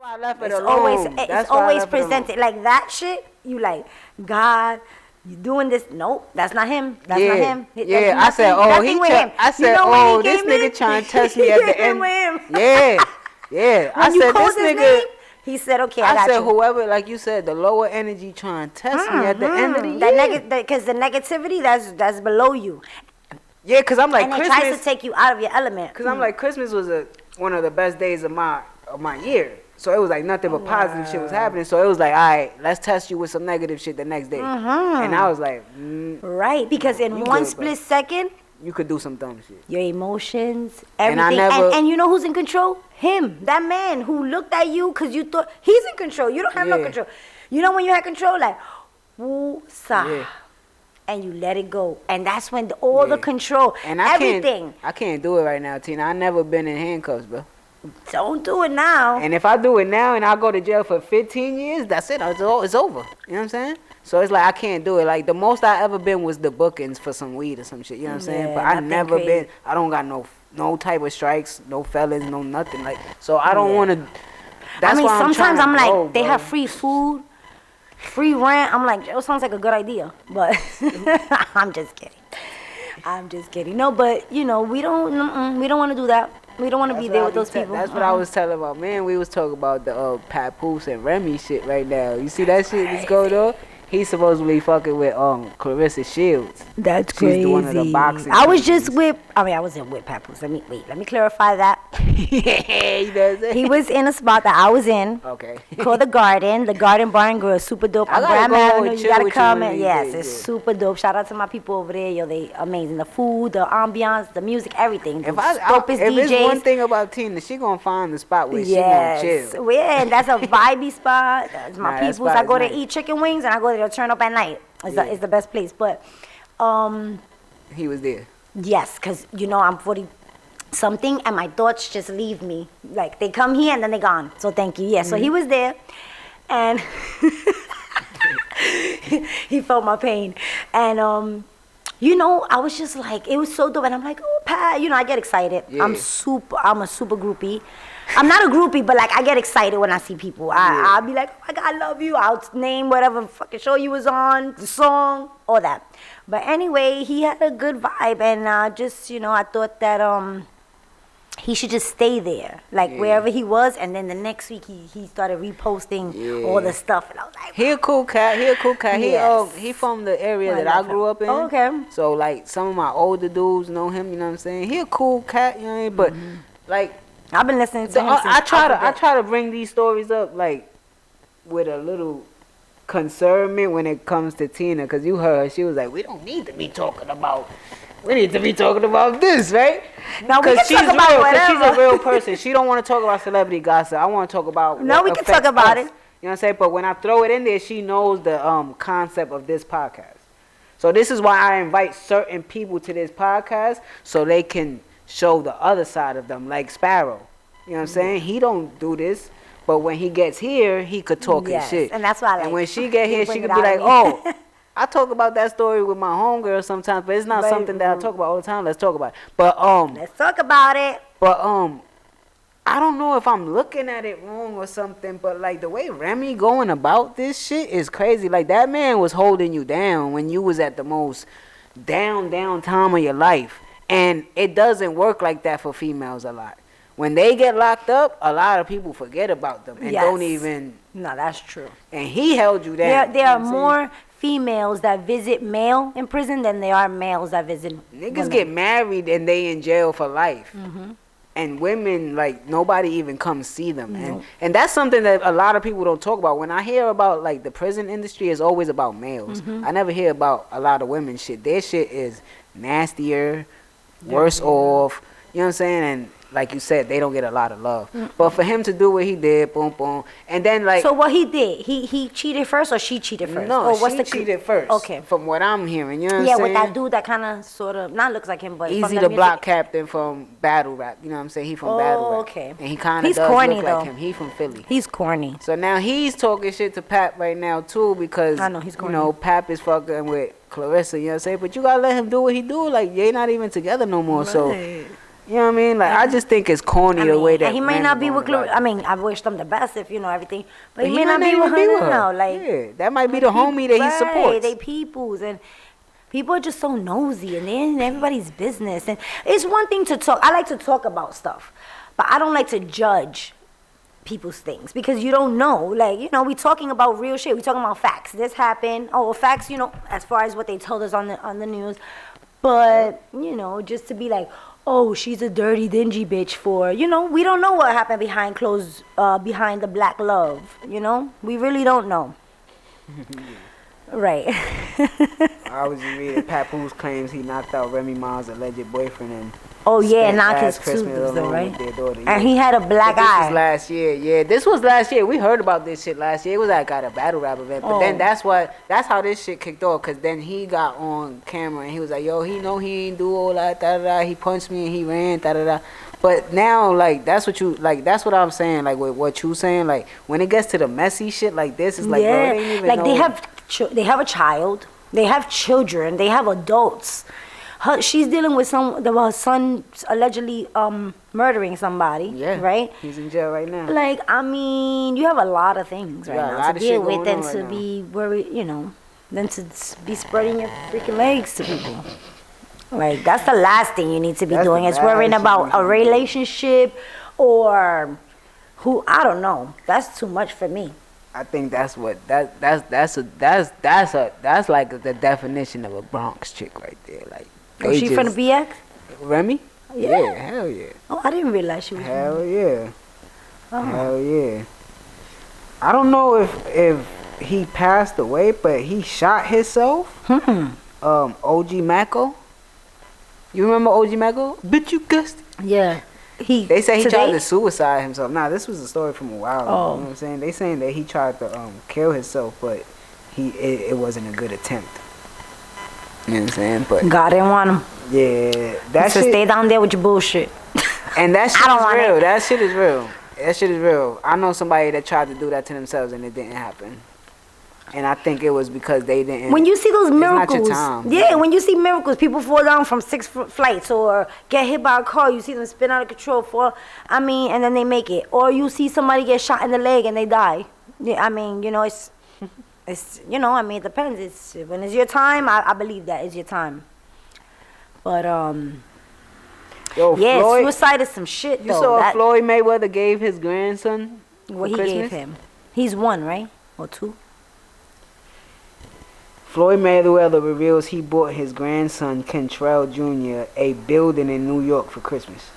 I left it alone. It's always presented like that shit. You like, God, you doing this? Nope, that's not him. That's not him. Yeah, I said, this nigga trying to test me at the end. Yeah. I said, this nigga. He said, okay, I got said, you. whoever, like you said, the lower energy trying to test me at the end of the year. Because the negativity, that's below you. Yeah, because I'm like, and Christmas. And it tries to take you out of your element. Because I'm like, Christmas was one of the best days of my year. So it was like nothing but positive shit was happening. So it was like, all right, let's test you with some negative shit the next day. And I was like, right, because in one split second, you could do some dumb shit. Your emotions, everything. And you know who's in control? Him. That man who looked at you because you thought he's in control. You don't have no control. You know when you had control, like, woo-sa. Yeah. And you let it go. And that's when all the control, and everything. I can't do it right now, Tina. I never been in handcuffs, bro. Don't do it now. And if I do it now and I go to jail for 15 years, that's it. It's over. You know what I'm saying? So it's like I can't do it. Like the most I ever been was the bookings for some weed or some shit. You know what I'm saying? But I never been. I don't got no type of strikes, no felons, no nothing. Like so I don't want to. I mean, sometimes I'm like they have free food, free rent. I'm like, it sounds like a good idea, but I'm just kidding. No, but you know we don't want to do that. We don't want to be there with those people. That's what I was telling my man. We was talking about the Papoose and Remy shit right now. You see that shit that's going on? He's supposedly fucking with Clarissa Shields. That's crazy. She's one of the boxing. I wasn't with Papoose. Let me clarify that. He was in a spot that I was in. Okay. Called the Garden Bar and Grill. Super dope. On Graham Avenue. You gotta come and it's super dope. Shout out to my people over there. Yo, they amazing. The food, the ambiance, the music, everything. If it's one thing about Tina, she gonna find the spot where she gonna chill. Yeah, and that's a vibey spot. That's my people's. I go there eat chicken wings and I go there to turn up at night. It's the best place. But he was there. Yes, because you know I'm 40-something and my thoughts just leave me. Like they come here and then they're gone. So thank you. Yeah, so he was there and he felt my pain. And you know, I was just like, it was so dope. And I'm like, oh, Pat, you know, I get excited. Yeah. I'm a super groupie. I'm not a groupie, but like I get excited when I see people. I'll be like, oh my God, I love you. I'll name whatever fucking show you was on, the song, all that. But anyway, he had a good vibe, and just, you know, I thought that he should just stay there, like wherever he was. And then the next week he started reposting all the stuff, and I was like, he a cool cat. Yes. He from the area that I grew up in. Oh, okay. So like some of my older dudes know him. You know what I'm saying? He a cool cat. You know what I mean? But like. I've been listening to him. I try to bring these stories up like with a little concernment when it comes to Tina, because you heard her, she was like, we don't need to be talking about. We need to be talking about this, right? No, we can talk about whatever. She's a real person. She don't want to talk about celebrity gossip. I want to talk about. No, we can talk about it. You know what I'm saying? But when I throw it in there, she knows the concept of this podcast. So this is why I invite certain people to this podcast so they can show the other side of them, like Sparrow. You know what I'm saying? He don't do this, but when he gets here, he could talk his shit. And that's why I like. And when she get here, she could be like, oh, I talk about that story with my homegirl sometimes, but it's not something that I talk about all the time. Let's talk about it. But let's talk about it. But I don't know if I'm looking at it wrong or something, but like the way Remy going about this shit is crazy. Like that man was holding you down when you was at the most down time of your life. And it doesn't work like that for females a lot. When they get locked up, a lot of people forget about them and don't even. No, that's true. And he held you down. There are more females that visit male in prison than there are males that visit Niggas women. get married and they in jail for life. And women, like, nobody even comes see them. And that's something that a lot of people don't talk about. When I hear about, like, the prison industry, it's always about males. I never hear about a lot of women shit. Their shit is nastier, worse off. You know what I'm saying? And like you said, they don't get a lot of love. But for him to do what he did, boom, boom, and then like. So what he did, he cheated first or she cheated first? No, she cheated first. Okay. From what I'm hearing, you know what I'm saying? Yeah, with that dude that kind of sort of not looks like him, but Easy the Block Captain from Battle Rap. You know what I'm saying? He from Battle Rap. Okay. And he kind of does corny, look though. like him. He from Philly. He's corny. So now he's talking shit to Pap right now too because I know he's corny. You know Pap is fucking with Clarissa. You know what I'm saying? But you gotta let him do what he do. Like they not even together no more. Right. So. You know what I mean? Like, I just think it's corny the way that. And he may Remy not be going with about Gloria. it. I mean, I wish them the best if you know everything, but he He may not be even with her now. Like, yeah, that might be the homie that he supports. They peoples, and people are just so nosy, and they're in everybody's business. And it's one thing to talk. I like to talk about stuff, but I don't like to judge people's things because you don't know. Like, you know, we talking about real shit. We talking about facts. This happened. Oh, facts. You know, as far as what they told us on the news, but you know, just to be like, oh, she's a dirty, dingy bitch for, you know, we don't know what happened behind closed, behind the black love, you know? We really don't know. Right. I was just reading Papoose claims he knocked out Remy Ma's alleged boyfriend and Oh, yeah, spent knocked his last Christmas tooth, alone right? with their daughter. And he had a black But this eye. was last year. Yeah, this was last year. We heard about this shit last year. It was like at a battle rap event. But then that's how this shit kicked off. Cause then he got on camera and he was like, yo, he know he ain't do all that, da da da. He punched me and he ran, da da da. But now, like, that's what I'm saying. Like, with what you saying, like, when it gets to the messy shit like this, it's like, bro, it ain't even like no... they have a child, they have children, they have adults. She's dealing with her son allegedly murdering somebody. Yeah. Right? He's in jail right now. Like, I mean, you have a lot of things right now to deal with than to be worried, you know, than to be spreading your freaking legs to people. Like, that's the last thing you need to be doing is worrying about a relationship or who, I don't know. That's too much for me. I think that's like the definition of a Bronx chick right there. Like, was she from the BX? Remy? Yeah, hell yeah. Oh, I didn't realize she was. Hell yeah. Oh. Hell yeah. I don't know if he passed away, but he shot himself. OG Macko. You remember OG Macko? Bitch, you guessed it. Yeah. They say he tried to suicide himself. Nah, this was a story from a while ago. You know what I'm saying? They saying that he tried to kill himself, but it wasn't a good attempt. You know what I'm saying? But God didn't want him. Yeah, that shit. Stay down there with your bullshit. And that shit is real. That shit is real. That shit is real. I know somebody that tried to do that to themselves and it didn't happen. And I think it was because they didn't. When you see those miracles, it's not your time. Yeah, when you see miracles, people fall down from 6 flights or get hit by a car. You see them spin out of control, and then they make it. Or you see somebody get shot in the leg and they die. Yeah, I mean, you know, it's you know, I mean, it depends. It's when it's your time. I believe that it's your time. But Yo, yeah, Floyd, suicide is some shit. You saw Floyd Mayweather gave his grandson what he Christmas? gave him. He's 1, right, or 2? Floyd Mayweather reveals he bought his grandson Kentrell Jr. a building in New York for Christmas.